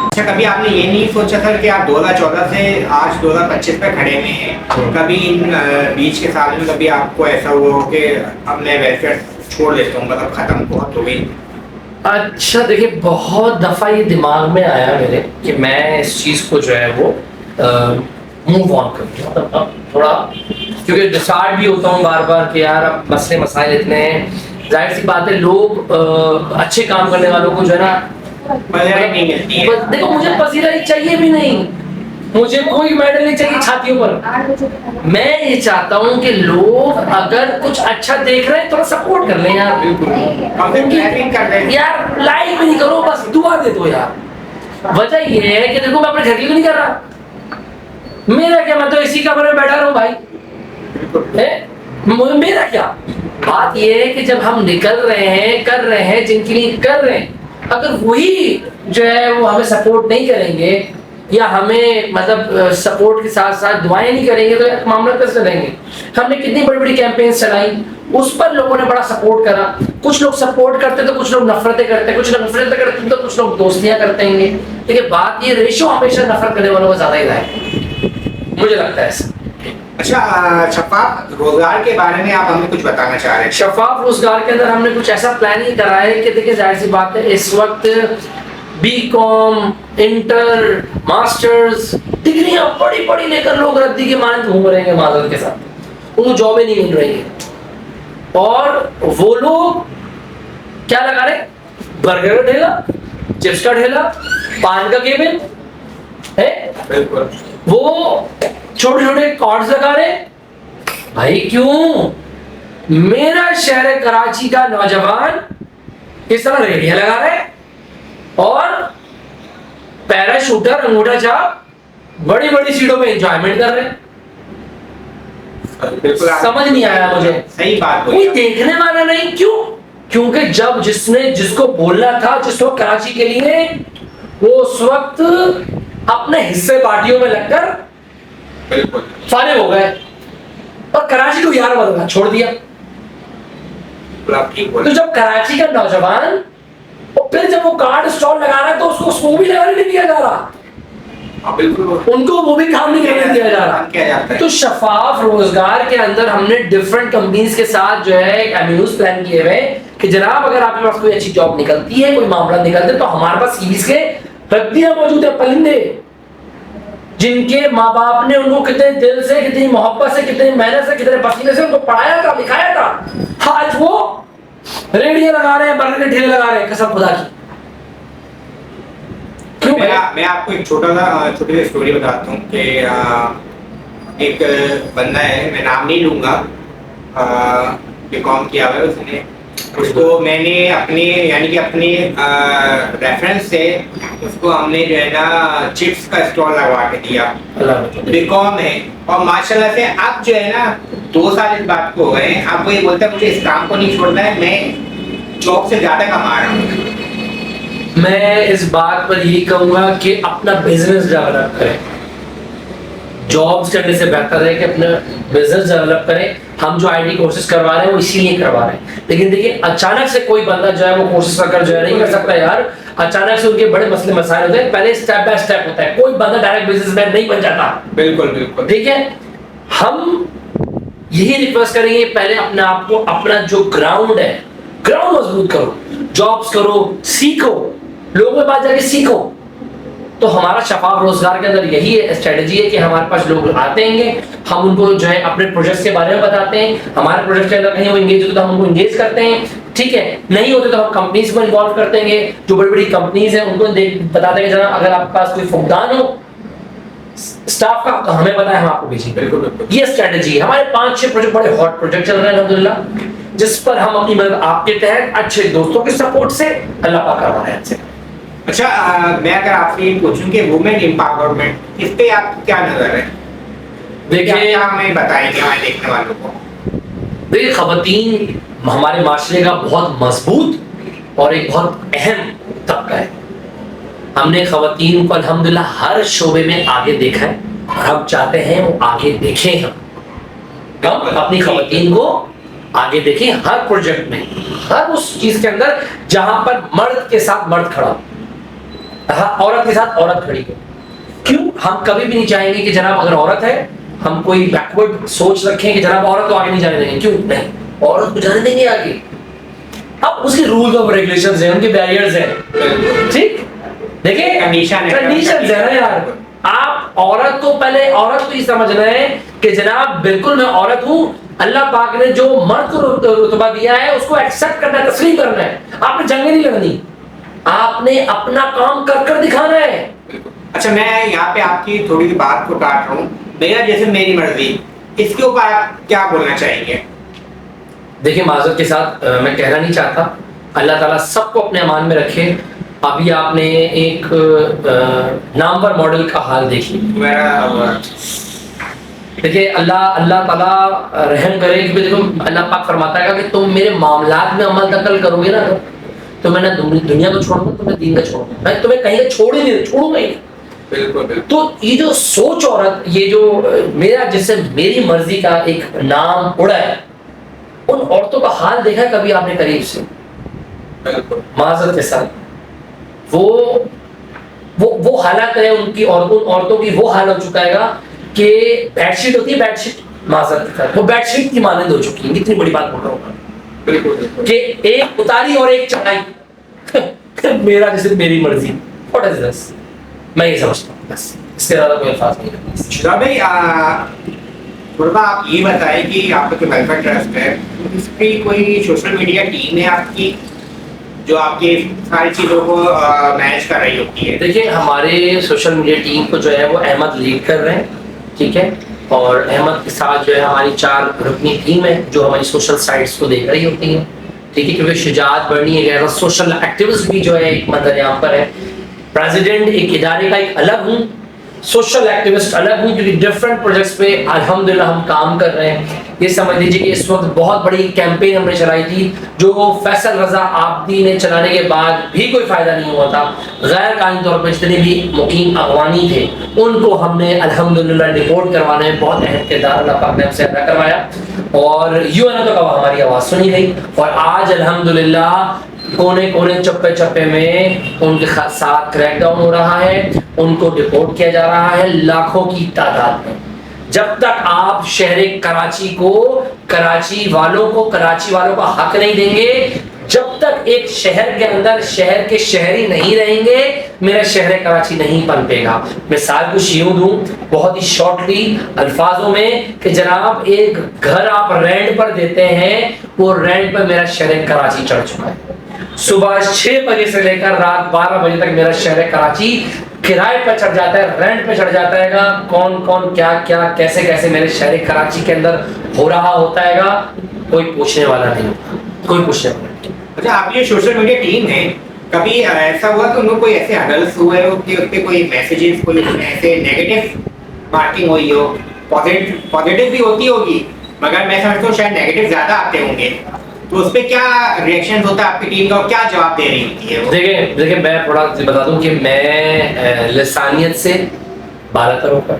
اچھا کبھی آپ نے یہ نہیں سوچا سر کہ آپ 2014 سے آج 2025 پہ کھڑے ہوئے ہیں, کبھی ان بیچ کے سال میں کبھی آپ کو ایسا ہوا ہو کہ اب میں ویلفیئر چھوڑ دیتا ہوں, مطلب ختم بہت ہو گئی؟ اچھا دیکھیے بہت دفعہ یہ دماغ میں آیا میرے کہ میں اس چیز کو جو ہے وہ موو آن کروں, اب تھوڑا کیونکہ ڈسٹارٹ بھی ہوتا ہوں بار بار کہ یار اب مسئلے مسائل اتنے ہیں. ظاہر سی بات ہے لوگ اچھے کام کرنے والوں کو جو ہے نا پذیرائی نہیں ملتی ہے. دیکھو مجھے پذیرائی چاہیے بھی نہیں, مجھے کوئی میڈل نہیں چاہیے چھاتیوں پر. میں یہ چاہتا ہوں کہ لوگ اگر کچھ اچھا دیکھ رہے ہیں تھوڑا سپورٹ کر لیں یار, یار لائک بھی نہیں کرو, بس دعا دے دو یار. وجہ یہ ہے کہ دیکھو میں اپنے گھر کی بھی نہیں کر رہا, میرا کیا, میں تو اسی کمرے میں بیٹھا رہا ہوں بھائی, میرا کیا. بات یہ ہے کہ جب ہم نکل رہے ہیں کر رہے ہیں جن کے لیے کر رہے ہیں, اگر وہی جو ہے وہ ہمیں سپورٹ نہیں کریں گے یا ہمیں مطلب سپورٹ کے ساتھ ساتھ دعائیں نہیں کریں گے تو معاملہ کیسے چلیں گے. ہم نے کتنی بڑی بڑی کیمپینز چلائی, اس پر لوگوں نے بڑا سپورٹ کرا. کچھ لوگ سپورٹ کرتے تو کچھ لوگ نفرتیں کرتے, کچھ لوگ نفرتیں کرتے تو کچھ لوگ دوستیاں کرتے ہیں گے. لیکن بات یہ ریشو ہمیشہ نفرت کرنے والوں کا زیادہ ہی رہا ہے, مجھے لگتا ہے ایسا. اچھا شفاف روزگار کے بارے میں آپ ہمیں کچھ بتانا چاہ رہے ہیں؟ شفاف روزگار کے اندر ہم نے کچھ ایسا پلاننگ کرا ہے کہ دیکھیں ظاہر سی بات ہے اس وقت BCom, انٹر, ماسٹرز ڈگریاں بڑی بڑی لے کر لوگ ردی کے مانند گھوم رہے ہیں معذرت کے ساتھ, ان کو جابیں نہیں مل رہی ہیں. اور وہ لوگ کیا لگا رہے, برگر کا ٹھیلا, چپس کا ٹھیلا, پان کا کیبن ہے, وہ چھوٹے چھوٹے کارڈز لگا رہے. بھائی کیوں؟ میرا شہر کراچی کا نوجوان اس طرح ریڈیاں لگا رہے اور پیرا شوٹر انگوٹھا چھاپ بڑی بڑی سیٹوں پہ انجوائمنٹ کر رہے. سمجھ نہیں آیا مجھے, صحیح بات کوئی دیکھنے والا نہیں. کیوں؟ کیونکہ جب جس کو بولنا تھا جس وقت کراچی کے لیے, وہ اس وقت اپنے حصے پارٹیوں میں لگ کر فارغ ہو گئے اور کراچی کو یار بدلنا چھوڑ دیا. تو جب کراچی کا نوجوان اور پھر جب وہ کارڈ اسٹال لگا رہا ہے تو اس کو بھی لگانے نہیں دیا جا رہا, ان کو وہ بھی کام نہیں کرنے دیا جا رہا. تو شفاف روزگار کے اندر ہم نے ڈفرنٹ کمپنیز کے ساتھ جو ہے ایک ایمینیوز پلان کیے ہوئے کہ جناب اگر آپ کے پاس کوئی اچھی جاب نکلتی ہے, کوئی معاملہ نکلتے, تو ہمارے پاس سیویز کے ردیاں موجود ہیں, پرندے جن کے ماں باپ نے ان کو کتنے دل سے, کتنی محبت سے, کتنی محنت سے, کتنے پسینے سے ان کو پڑھایا تھا, لکھایا تھا. آج وہ ریڑیاں لگا رہے ہیں, برگر کے ٹھیلے لگا رہے ہیں, قسم خدا کی. میں آپ کو ایک چھوٹی سی اسٹوری بتاتا ہوں کہ ایک بندہ ہے, میں نام نہیں لوں گا, بیکام کیا ہوا ہے اس نے. اس کو میں نے اپنی یعنی کہ اپنی ریفرنس سے اس کو ہم نے جو ہے نا چپس کا اسٹال لگوا کے دیا, بیکام ہے, اور ماشاء اللہ سے اب جو ہے نا 2 سال اس بات کو ہو گئے ہیں. اب وہ یہ بولتا ہے مجھے اس کام کو نہیں چھوڑنا ہے, میں جاب سے زیادہ کما رہا ہوں. میں اس بات پر یہی کہوں گا کہ اپنا بزنس ڈیولپ کریں. جابس کرنے سے بہتر ہے کہ اپنا بزنس ڈیولپ کریں. ہم جو آئی ٹی کورسز کروا رہے ہیں وہ اسی لیے کروا رہے ہیں, لیکن دیکھیے اچانک سے کوئی بندہ جو ہے وہ کورسز کر جو ہے نہیں کر سکتا یار. اچانک سے ان کے بڑے مسئلے مسائل ہوتے ہیں, پہلے اسٹیپ بائی اسٹیپ ہوتا ہے. کوئی بندہ ڈائریکٹ بزنس مین نہیں بن جاتا. بالکل بالکل ٹھیک ہے, ہم یہی ریکویسٹ کریں گے پہلے اپنے آپ کو, اپنا جو گراؤنڈ ہے گراؤنڈ مضبوط کرو, جابس کرو, سیکھو, لوگوں کے پاس جا کے سیکھو. تو ہمارا شفاف روزگار کے اندر یہی اسٹریٹجی ہے کہ ہمارے پاس لوگ آتے ہیں, ہم ان کو جو ہے اپنے پروجیکٹس کے بارے میں بتاتے ہیں. ہمارے پروجیکٹ کے اندر کہیں وہ انگیج ہوتے تو ہم ان کو انگیج کرتے ہیں. ٹھیک ہے, نہیں ہوتے تو ہم کمپنیز کو انوالو کرتے ہیں, جو بڑی بڑی کمپنیز ہیں ان کو بتاتے ہیں کہ جناب اگر آپ کے پاس کوئی فقدان ہو اسٹاف کا تو ہمیں بتائیں, ہم آپ کو بھیجیں. بالکل یہ اسٹریٹجی ہے. ہمارے 5-6 پروجیکٹ بڑے ہاٹ پروجیکٹ چل رہے ہیں الحمدللہ, جس پر ہم اپنی مدد آپ کے تحت اچھے دوستوں کے سپورٹ سے اللہ پاک کروا رہے ہیں. اچھا, میں اگر آپ سے یہ پوچھوں کہ وومن امپاورمنٹ, اس پہ آپ کی کیا نظر ہے؟ دیکھیے ہمیں بتائیں گے ہمارے دیکھنے والوں کو. دیکھیے خواتین ہمارے معاشرے کا بہت مضبوط اور ایک بہت اہم طبقہ ہے. ہم نے خواتین کو الحمدللہ ہر شعبے میں آگے دیکھا ہے, اور ہم چاہتے ہیں وہ آگے دیکھیں. ہم اپنی خواتین کو آگے دیکھیں ہر پروجیکٹ میں, ہر اس چیز کے اندر جہاں پر مرد کے ساتھ مرد کھڑا ہو, عورت کے ساتھ عورت کھڑی ہو. کیوں؟ ہم کبھی بھی نہیں چاہیں گے کہ جناب اگر عورت ہے ہم کوئی بیکورڈ سوچ رکھیں کہ جناب عورت کو آگے نہیں جانے دیں گے. کیوں نہیں, عورت کو جانے دیں گے آگے. اب اس کے رولز اور ریگولیشنز ہیں, ان کے بیریئرز ہیں. ٹھیک, دیکھیں کنڈیشنز ہیں نا یار. آپ عورت کو پہلے عورت کو یہ سمجھنا ہے کہ جناب بالکل میں عورت ہوں, اللہ پاک نے جو مرد کو رتبہ دیا ہے اس کو ایکسپٹ کرنا ہے, تسلیم کرنا ہے. آپ نے جنگیں نہیں لڑنی, آپ نے اپنا کام کر کر دکھانا ہے. اچھا, میں یہاں پہ آپ کی تھوڑی سی بات کو کاٹ رہا ہوں. میرا جیسے میری مرضی, اس کے اوپر آپ کیا بولنا چاہیں گے؟ دیکھیں معذرت کے ساتھ میں کہنا نہیں چاہتا, اللہ تعالیٰ سب کو اپنے امان میں رکھے. ابھی آپ نے ایک نامور ماڈل کا حال دیکھ لیا. دیکھیے اللہ تعالیٰ رحم کرے کہ دیکھو اللہ پاک فرماتا ہے کہ تم میرے معاملات میں عمل دخل کرو گے نا تو میں نہ دنیا کو چھوڑوں گا, تمہیں دین کا چھوڑوں گا. میں تمہیں کہیں چھوڑ ہی نہیں چھوڑوں گا ہی. بالکل. تو یہ جو سوچ عورت, یہ جو میرا جس سے میری مرضی کا ایک نام اڑا ہے, ان عورتوں کا حال دیکھا کبھی آپ نے قریب سے؟ معذرت کے ساتھ وہ حالت ہے ان کی, عورتوں کی وہ حال ہو چکا ہے گا کہ بیڈ شیٹ ہوتی ہے, بیڈ شیٹ معذرت کے ساتھ وہ بیڈ شیٹ کی مانند ہو چکی ہے. کتنی بڑی بات بول رہا ہوں بالکل, کہ ایک اتاری اور ایک چڑھائی. میرا جیسے میری مرضی. واٹ از دس؟ میں یہ سمجھتا ہوں, بس اس سے زیادہ کوئی الفاظ نہیں. شہزاد بھائی تھوڑا آپ یہ بتائیں کہ آپ کا جو ویلفیئر ٹرسٹ ہے اس کی کوئی سوشل میڈیا ٹیم ہے آپ کی جو آپ کی ساری چیزوں کو مینیج کر رہی ہوتی ہے؟ دیکھیے ہمارے سوشل میڈیا ٹیم کو جو ہے وہ احمد لیڈ کر رہے ہیں. ٹھیک ہے, اور احمد کے ساتھ جو ہے ہماری 4 رکنی ٹیم ہے جو ہماری سوشل سائٹس کو دیکھ رہی ہوتی ہیں. ٹھیک ہے, کیونکہ شجاعت بڑھنی ہے, ایز سوشل ایکٹیوسٹ بھی جو ہے ایک مدد یہاں پر ہے. پریزیڈنٹ ایک ادارے کا ایک الگ ہوں, سوشل ایکٹیوسٹ الگ ہوں, کیونکہ ڈفرینٹ پروجیکٹس پہ الحمدللہ ہم کام کر رہے ہیں. یہ سمجھ لیجیے کہ اس وقت بہت بڑی کیمپین ہم نے چلائی تھی جو فیصل رضا عابدی نے چلانے کے بعد بھی کوئی فائدہ نہیں ہوا تھا. غیر قانونی طور پہ جتنے بھی مقیم افغانی تھے ان کو ہم نے الحمدللہ ڈپورٹ کروانے میں بہت اہم کردار اللہ پاک نے ہم سے ادا کروایا, اور یوں ہے نا تو کہا ہماری آواز سنی گئی. اور آج الحمدللہ کونے کونے چپے چپے میں ان کے ساتھ کریک ڈاؤن ہو رہا ہے, ان کو ڈپورٹ کیا جا رہا ہے لاکھوں کی تعداد میں. جب تک آپ شہر کراچی کو, کراچی والوں کا حق نہیں دیں گے, جب تک ایک شہر کے اندر شہر کے شہری نہیں رہیں گے میرا شہر کراچی نہیں پنپے گا. مثال کچھ یوں دوں بہت ہی شارٹلی الفاظوں میں کہ جناب ایک گھر آپ رینٹ پر دیتے ہیں, وہ رینٹ پر میرا شہر کراچی چڑھ چکا ہے. صبح 6 بجے سے لے کر رات 12 بجے تک میرا شہر کراچی کرائے پر چڑھ جاتا ہے, رینٹ پہ چڑھ جاتا ہے گا. کون کون کیا کیا کیسے کیسے میرے شہر کراچی کے اندر ہو رہا ہوتا ہے گا, کوئی پوچھنے والا نہیں ہوتا, کوئی پوچھنے والا نہیں. اچھا, آپ یہ سوشل میڈیا ٹیم ہے, کبھی ایسا ہوا کہ ان کو کوئی ایسے ہڈلس ہوئے ہو کہ اس پہ کوئی میسیجز کوئی ایسے نیگیٹو مارکنگ ہوئی ہو؟ پازیٹیو بھی ہوتی ہوگی مگر میں سمجھتا ہوں شاید نیگیٹو زیادہ آتے ہوں گے, تو اس پہ کیا ریئیکشن ہوتا ہے آپ کی ٹیم کا اور کیا جواب دے رہی ہوتی ہے؟ دیکھیں میں تھوڑا بتا دوں کہ میں لسانیت سے بالا تر ہو کر,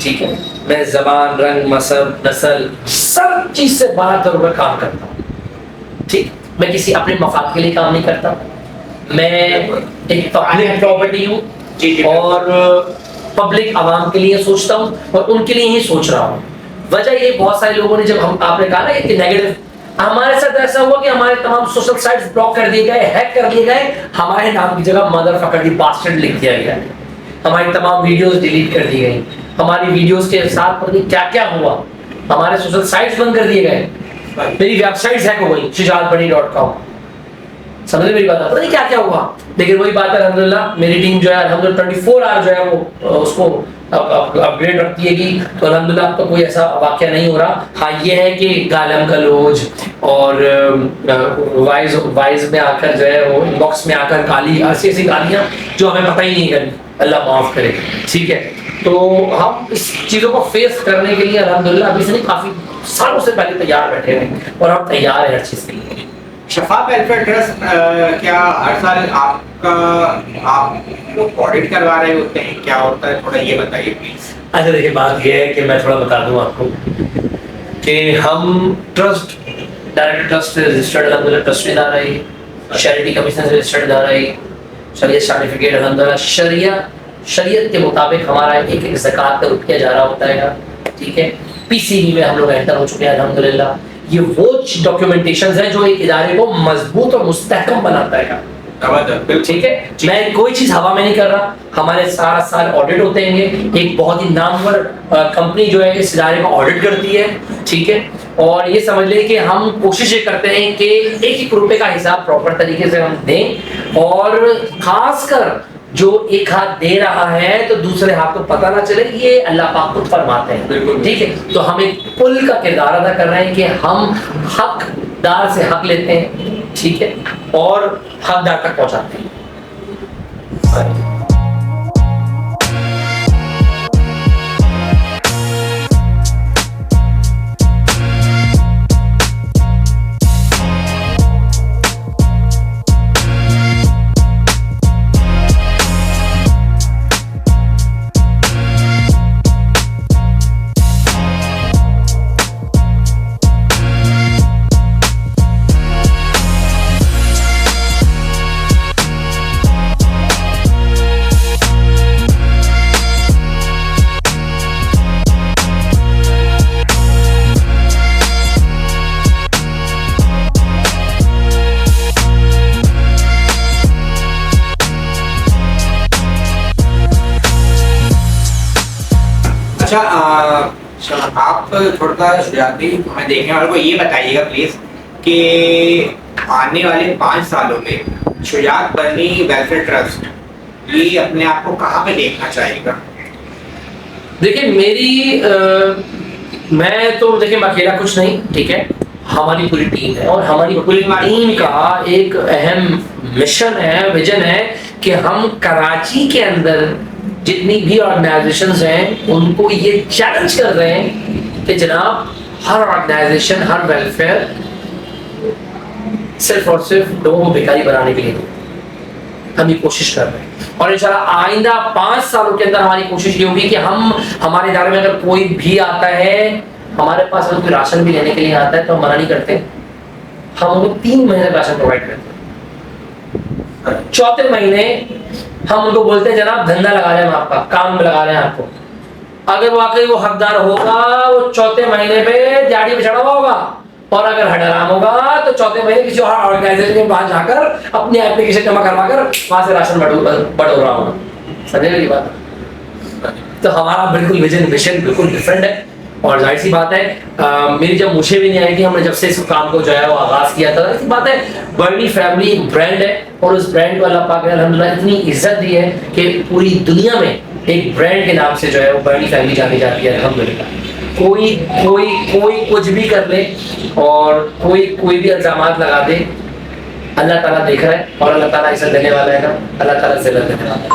ٹھیک ہے, میں زبان رنگ مذہب نسل سب چیز سے بالا تر ہو کر کام کرتا ہوں. ٹھیک, میں کسی اپنے مفاد کے لیے کام نہیں کرتا, میں ایک پبلک پراپرٹی ہوں اور پبلک عوام کے لیے سوچتا ہوں اور ان کے لیے ہی سوچ رہا ہوں. وجہ یہ بہت سارے لوگوں نے جب آپ نے کہا نا کہ نیگیٹو, ہمارے ساتھ ایسا ہوا کہ ہمارے تمام سوشل سائٹس بلاک کر دیے گئے, ہیک کر دیے گئے, ہمارے نام کی جگہ مدر فکر دی باسٹرڈ لکھ دیا گیا, ہماری تمام ویڈیوز ڈیلیٹ کر دی گئی, ہماری ویڈیوز کے ساتھ پتہ نہیں کیا کیا ہوا, ہمارے سوشل سائٹس بند کر دیے گئے, میری ویب سائٹس ہیک ہو گئی shujatbani.com. سمجھ میری بات, پتہ نہیں کیا کیا ہوا. لیکن وہی بات ہے الحمدللہ میری ٹیم جو ہے الحمدللہ 24 آور جو ہے وہ اس کو اپ گریڈ رکھتی ہے گی, تو الحمدللہ اب تو کوئی ایسا واقعہ نہیں ہو رہا. ہاں یہ ہے کہ گالم گلوچ اور وائز میں آ کر جو ہے وہ ان باکس میں آ کر گالی ایسی ایسی گالیاں جو ہمیں پتہ ہی نہیں کرنی, اللہ معاف کرے, ٹھیک ہے. تو ہم اس چیزوں کو فیس کرنے کے لیے الحمدللہ ابھی سے نہیں کافی سالوں سے پہلے تیار بیٹھے ہیں اور ہم تیار ہیں ہر چیز کے لیے. شفاف ویلفیئر ٹرسٹ کیا ہر سال آپ کو آڈٹ کروا رہے ہوتے ہیں, کیا ہوتا ہے تھوڑا یہ بتائیے پلیز. اچھا دیکھیے بات یہ ہے کہ میں تھوڑا بتا دوں آپ کو کہ ہم ٹرسٹ ڈائریکٹ ٹرسٹ سے رجسٹرڈ الحمدللہ ٹرسٹ ادارہ ہے, چیریٹی کمیشن سے رجسٹرڈ ادارہ ہے, شریعت سرٹیفکیٹ الحمدللہ شریعت کے مطابق ہمارا ایک ایک زکوٰۃ کا روپیہ جا رہا ہوتا ہے, ٹھیک ہے. پی سی بی میں ہم لوگ انٹر ہو چکے ہیں الحمدللہ. یہ وہ ڈاکیومنٹیشنز ہیں جو ایک ادارے کو مضبوط اور مستحکم بناتا ہے, ٹھیک ہے. میں کوئی چیز ہوا میں نہیں کر رہا, ہمارے سارا سال آڈٹ ہوتے ہیں. ایک بہت ہی نامور کمپنی جو ہے اس ادارے کو آڈٹ کرتی ہے, ٹھیک ہے. اور یہ سمجھ لیں کہ ہم کوشش یہ کرتے ہیں کہ ایک ایک روپے کا حساب پراپر طریقے سے ہم دیں, اور خاص کر جو ایک ہاتھ دے رہا ہے تو دوسرے ہاتھ کو پتہ نہ چلے, یہ اللہ پاک خود فرماتے ہیں, ٹھیک ہے. تو ہم ایک پل کا کردار ادا کر رہے ہیں کہ ہم حق دار سے حق لیتے ہیں, ٹھیک ہے, اور حقدار تک پہنچاتے ہیں. اچھا, آپ تھوڑا سا شجاعت بھی ہمیں دیکھنے والوں کو یہ بتائیے گا پلیز کہ آنے والے 5 سالوں میں شجاعت بنی ویلفیئر ٹرسٹ یہ اپنے آپ کو کہاں پہ دیکھنا چاہے گا؟ دیکھیں میں تو دیکھیں میں اکیلا کچھ نہیں, ٹھیک ہے. ہماری پوری ٹیم ہے اور ہماری پوری ٹیم کا ایک اہم مشن ہے, ویژن ہے کہ ہم کراچی کے اندر جتنی بھی آرگنائزیشنز ہیں ان کو یہ چیلنج کر رہے ہیں کہ جناب ہر آرگنائزیشن ہر ویلفیئر صرف اور صرف لوگوں کو بھکاری بنانے کے لیے ہم یہ کوشش کر رہے ہیں. اور انشاءاللہ آئندہ 5 سالوں کے اندر ہماری کوشش یہ ہوگی کہ ہم ہمارے ادارے میں اگر کوئی بھی آتا ہے, ہمارے پاس اگر کوئی راشن بھی لینے کے لیے آتا ہے تو ہم منع نہیں کرتے, ہم ان کو 3 مہینے کا راشن پرووائڈ کرتے ہیں. 4تھے مہینے ہم ان کو بولتے ہیں جناب دھندا لگا لیں, ہم آپ کا کام میں لگا لیں آپ کو. اگر واقعی وہ حقدار ہوگا وہ 4تھے مہینے پہ دیہڑی پہ چڑھا ہوا ہوگا, اور اگر حرام ہوگا تو چوتھے مہینے کسی اور آرگنائزیشن کے پاس جا کر اپنی اپلیکیشن جمع کروا کر وہاں سے راشن بٹور رہا ہوں. سمجھے میری بات؟ تو ہمارا بالکل ویژن مشن بالکل ڈفرینٹ ہے. اور ظاہر سی بات ہے میری جب مجھے بھی نہیں آئی تھی, ہم نے جب سے اس کام کو جو ہے وہ آغاز کیا تھا, ایسی بات ہے برنی فیملی ایک برانڈ ہے اور اس برانڈ کو اللہ پاک نے الحمدللہ اتنی عزت دی ہے کہ پوری دنیا میں ایک برانڈ کے نام سے جو ہے وہ برنی فیملی جانی جاتی ہے الحمدللہ. کوئی کوئی کوئی کچھ بھی کر لے اور کوئی بھی الزامات لگا دے, اللہ تعالیٰ دیکھ رہا ہے اور اللہ تعالیٰ عزت دینے والا ہے, اللہ تعالیٰ ذلت دینے والا ہے.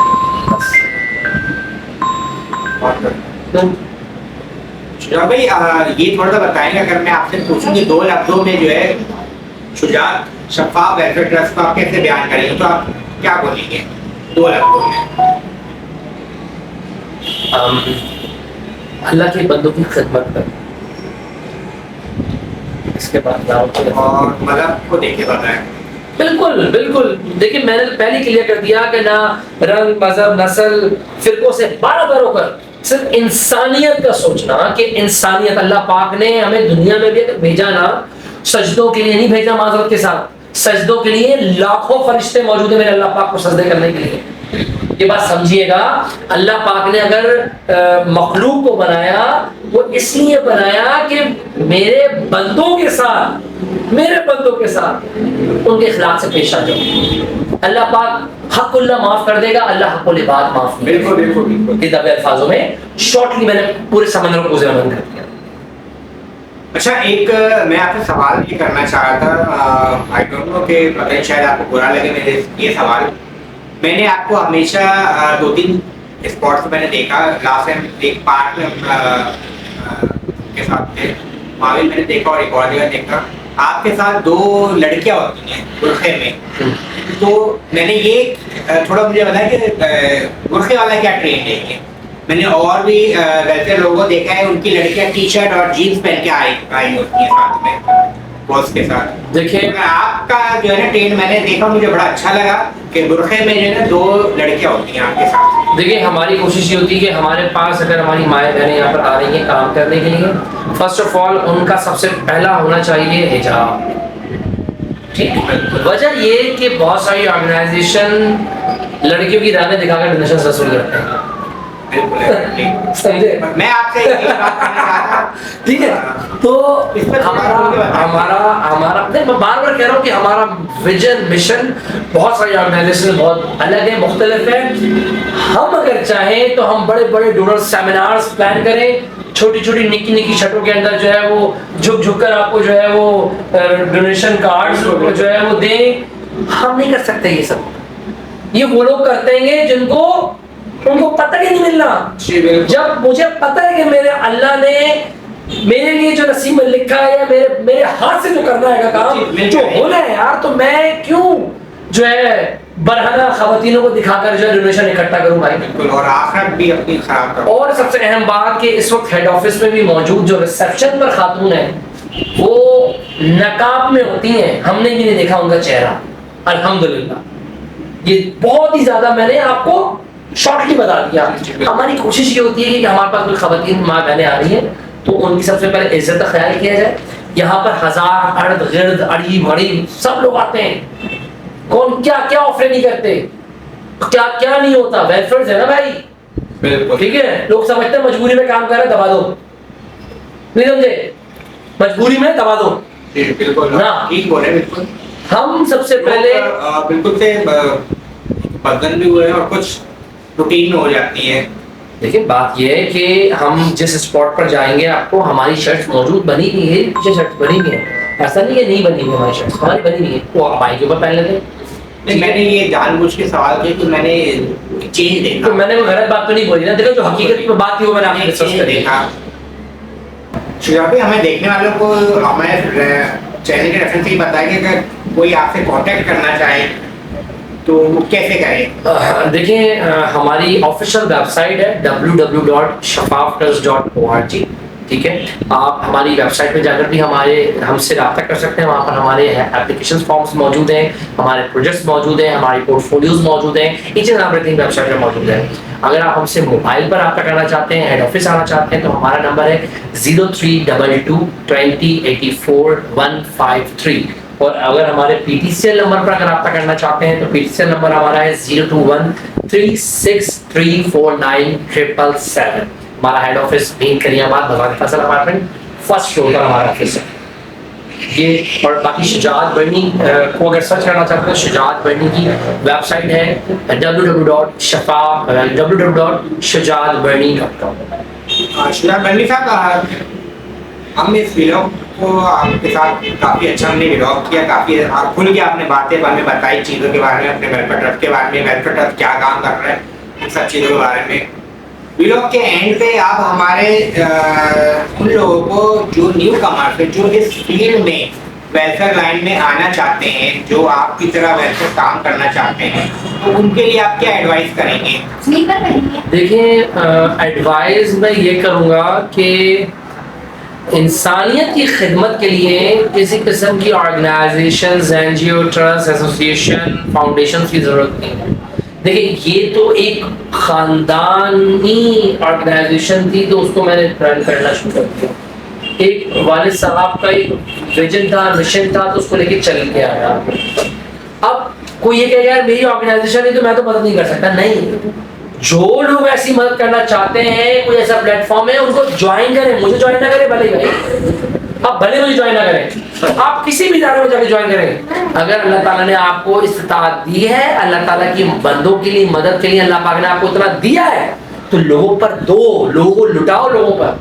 شجاع بھائی یہ تھوڑا سا بتائیں گے, اگر میں آپ سے پوچھوں کہ 2 لفظوں میں جو ہے شجاع شفاف ویلفیئر ٹرسٹ کو آپ کیسے بیان کریں گے تو آپ کیا بولیں گے 2 لفظوں میں؟ اللہ کے بندوں کی خدمت کر, اس کے بعد اور مذہب کو دیکھ کے بتائیں. بالکل بالکل. دیکھیں میں نے پہلے کلیئر کر دیا کہ نہ رنگ مذہب نسل فرقوں سے بارہ ہو کر صرف انسانیت کا سوچنا کہ انسانیت, اللہ پاک نے ہمیں دنیا میں بھی بھیجا نا سجدوں کے لیے نہیں بھیجا معذرت کے ساتھ, سجدوں کے لیے لاکھوں فرشتے موجود ہیں میرے اللہ پاک کو سجدے کرنے کے لیے. یہ بات سمجھیے گا, اللہ پاک نے اگر مخلوق کو بنایا وہ اس لیے بنایا کہ میرے بندوں کے ساتھ ان کے اخلاق سے پیش آ جاؤ. اللہ پاک حق اللہ معاف کر دے گا, اللہ حق العباد معاف نہیں. بالکل. یہ دبے الفاظوں میں شارٹلی میں نے پورے سمندر کو ذہن کر دیا. اچھا ایک میں آپ سے سوال یہ کرنا چاہ رہا تھا, آئی ڈونٹ نو کہ پتہ نہیں شاید آپ کو برا لگے میرے یہ سوال. میں نے آپ کو ہمیشہ 2-3 اسپاٹس میں نے دیکھا, لاسٹ ٹائم ایک پارک میں کے ساتھ تھے وہاں بھی میں نے دیکھا اور ایک اور جگہ دیکھا آپ کے ساتھ 2 لڑکیاں ہوتی ہیں برقعے میں. تو میں نے یہ تھوڑا مجھے بتایا کہ برقعے والا کیا ٹرینڈ ہے. میں نے اور بھی ویسے لوگوں کو دیکھا ہے ان کی لڑکیاں ٹی شرٹ اور جینس پہن کے آئی ہوتی ہیں ساتھ میں باس کے ساتھ. دیکھیں آپ کا جو ہے نا ٹرینڈ میں نے دیکھا, مجھے بڑا اچھا لگا کہ برقعے میں جو ہے نا 2 لڑکیاں ہوتی ہیں آپ کے ساتھ. دیکھیں ہماری کوشش یہ ہوتی ہے کہ ہمارے پاس اگر ہماری مائیں بہنیں یہاں پر آ رہی ہیں کام کرنے کے لیے, فرسٹ آف آل ان کا سب سے پہلا ہونا چاہیے حجاب. ٹھیک, وجہ یہ کہ بہت ساری آرگنائزیشن لڑکیوں کی دعوت دکھا کر ڈونیشن وصول کرتے ہیں. سمجھے, میں آپ سے ٹھیک ہے. تو ہمارا میں بار بار کہہ رہا ہوں کہ ہمارا ویژن مشن بہت ساری آرگنائزیشن بہت الگ ہے, مختلف ہے. ہم اگر چاہیں تو ہم بڑے بڑے ڈونر سیمینارز پلان کریں, چھوٹی چھوٹی نکی نکی چھٹوں کے اندر جو ہے وہ جھک کر آپ کو جو ہے وہ ڈونیشن کارڈز جو ہے وہ دیں. ہم نہیں کر سکتے یہ سب, یہ وہ لوگ کرتے ہیں جن کو ان کو پتہ ہی نہیں ملنا. جب مجھے پتہ ہے کہ میرے اللہ نے میرے لیے جو نصیب میں لکھا ہے یا میرے ہاتھ سے جو کرنا ہے کام جو ہونا ہے یار, تو میں کیوں جو ہے برہنہ خواتینوں کو دکھا کر جو ہے ڈونیشن اکٹھا کروں بھائی. بالکل, اور آخرت بھی اپنی خراب کروں. اور سب سے اہم بات کہ اس وقت ہیڈ آفس میں بھی موجود جو ریسیپشن پر خاتون ہیں وہ نقاب میں ہوتی ہیں, ہم نے بھی نہیں دیکھا ان کا چہرہ الحمدللہ. یہ بہت ہی زیادہ میں نے آپ کو شارٹلی بتا دیا. ہماری کوشش یہ ہوتی ہے کہ ہمارے پاس کوئی خواتین ماں بہنیں آ رہی ہیں تو ان کی سب سے پہلے عزت کا خیال کیا جائے. یہاں پر ہزار ارد گرد اڑی بڑی سب لوگ آتے ہیں, کون کیا کیا آفر نہیں کرتے, کیا کیا نہیں ہوتا, ویلفیئر ہے نا بھائی. بالکل ٹھیک ہے. لوگ سمجھتے ہیں مجبوری میں کام کر رہے دبا دو, نہیں سمجھے, مجبوری میں دبا دو. بالکل ٹھیک بول رہے. بالکل ہم سب سے پہلے بالکل سے بدن بھی ہوئے اور کچھ روٹین میں ہو جاتی ہے. لیکن بات یہ ہے کہ ہم جس اسپاٹ پر جائیں گے آپ کو ہماری شرٹ موجود بنی ہوئی ہے, پیچھے شرٹ بنی ہوئی ہے, ایسا نہیں ہے نہیں بنی ہوئی ہماری شرٹ, ہماری بنی ہوئی ہے, وہ آپ بائک کے اوپر پہن لیتے. میں نے یہ جان بوجھ کے سوال کیا کہ میں نے چینج دیکھا. تو میں نے کوئی غلط بات تو نہیں بولی نا, دیکھو جو حقیقت میں بات تھی وہ میں نے آپ کو ڈسکس کر دیکھا. شجاع بھائی ہمیں دیکھنے والوں کو ہمارے چینل کے ریفرنس سے بتائیں کہ اگر کوئی آپ سے کانٹیکٹ کرنا چاہے تو کیسے کریں؟ دیکھیں ہماری آفیشیل ویب سائٹ ہے www.shafaftrust.org. ٹھیک ہے, آپ ہماری ویب سائٹ پہ جا کر بھی ہم سے رابطہ کر سکتے ہیں. وہاں پر ہمارے اپلیکیشن فارمس موجود ہیں, ہمارے پروجیکٹس موجود ہیں, ہماری پورٹ فولیوز موجود ہیں, H and every thing web site پہ موجود ہے. اگر آپ ہم سے موبائل پر رابطہ کرنا چاہتے ہیں, ہیڈ آفس آنا چاہتے ہیں, تو ہمارا نمبر ہے 0322 20 84 153. اور اگر ہمارے P T C L number پر اگر رابطہ کرنا چاہتے ہیں تو P T C L number ہمارا ہے 02136349777. ہمارا ہیڈ آفس مین کریم آباد بازار فیصل اپارٹمنٹ فرسٹ فلور پر ہمارا آفس ہے یہ. اور باقی شجاعت برنی کو اگر سرچ کرنا چاہتے ہیں شجاعت برنی کی ویب سائٹ ہے www.shajaatburni.com. شجاعت برنی صاحب ہم اس ولاگ کو آپ کے ساتھ کافی اچھا ہم نے ولاگ کیا, کافی کھل کے آپ نے باتیں ہمیں بتائی چیزوں کے بارے میں, اپنے ویلفیئر ٹرسٹ کے بارے میں, ویلفیئر ٹرسٹ کیا کام کر رہا ہے, ان سب چیزوں کے بارے میں. ولاگ کے اینڈ پہ آپ ہمارے ان لوگوں کو جو نیو کمرس ہے, جو اس فیلڈ میں ویلفیئر لائن میں آنا چاہتے ہیں, جو آپ کی طرح ویلفیئر کام کرنا چاہتے ہیں, تو ان کے لیے آپ کیا ایڈوائز کریں گے؟ دیکھیں ایڈوائز میں یہ کروں گا کہ انسانیت کی خدمت کے لیے کسی قسم کی آرگنائزیشنز, این جی او, ٹرسٹ, ایسوسیشن, فاؤنڈیشنز کی ضرورت نہیں ہے. دیکھیں یہ تو ایک خاندانی آرگنائزیشن تھی تو اس کو میں نے رن کرنا شروع کر دیا. ایک والد صاحب کا ایک ویژن تھا, مشن تھا, تو اس کو لے کے چل کے آیا. اب کوئی یہ کہے یار میری آرگنائزیشن ہے تو میں تو مدد نہیں کر سکتا. نہیں, جو لوگ ایسی مدد کرنا چاہتے ہیں, کوئی ایسا پلیٹ فارم ہے, ان کو جوائن کریں. مجھے جوائن نہ کریں بھلے بھائی, آپ بھلے مجھے جوائن نہ کریں, آپ کسی بھی ادارے میں جا کے جوائن کریں. اگر اللہ تعالیٰ نے آپ کو استطاعت دی ہے, اللہ تعالیٰ کی بندوں کے لیے مدد کے لیے اللہ پاک نے آپ کو اتنا دیا ہے, تو لوگوں پر دو, لوگوں کو لٹاؤ لوگوں پر.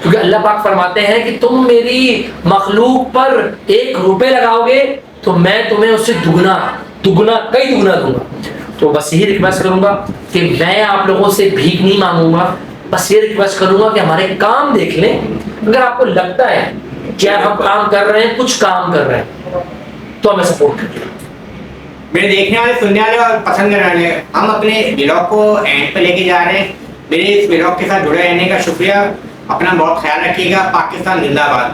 کیونکہ اللہ پاک فرماتے ہیں کہ تم میری مخلوق پر 1 روپے لگاؤ گے تو میں تمہیں اس سے کئی دگنا دوں گا. تو بس یہی ریکویسٹ کروں گا کہ میں آپ لوگوں سے بھیک نہیں مانگوں گا, بس یہ ریکویسٹ کروں گا کہ ہمارے کام دیکھ لیں. اگر آپ کو لگتا ہے کہ ہم کام کر رہے ہیں, کچھ کام کر رہے ہیں, تو ہمیں سپورٹ کریں. میرے دیکھنے والے, سننے والے اور پسند کرنے والے, ہم اپنے ولاگ کو اینڈ پہ لے کے جا رہے ہیں. میرے اس ولاگ کے ساتھ جڑے رہنے کا شکریہ. اپنا بہت خیال رکھیے گا. پاکستان زندہ باد.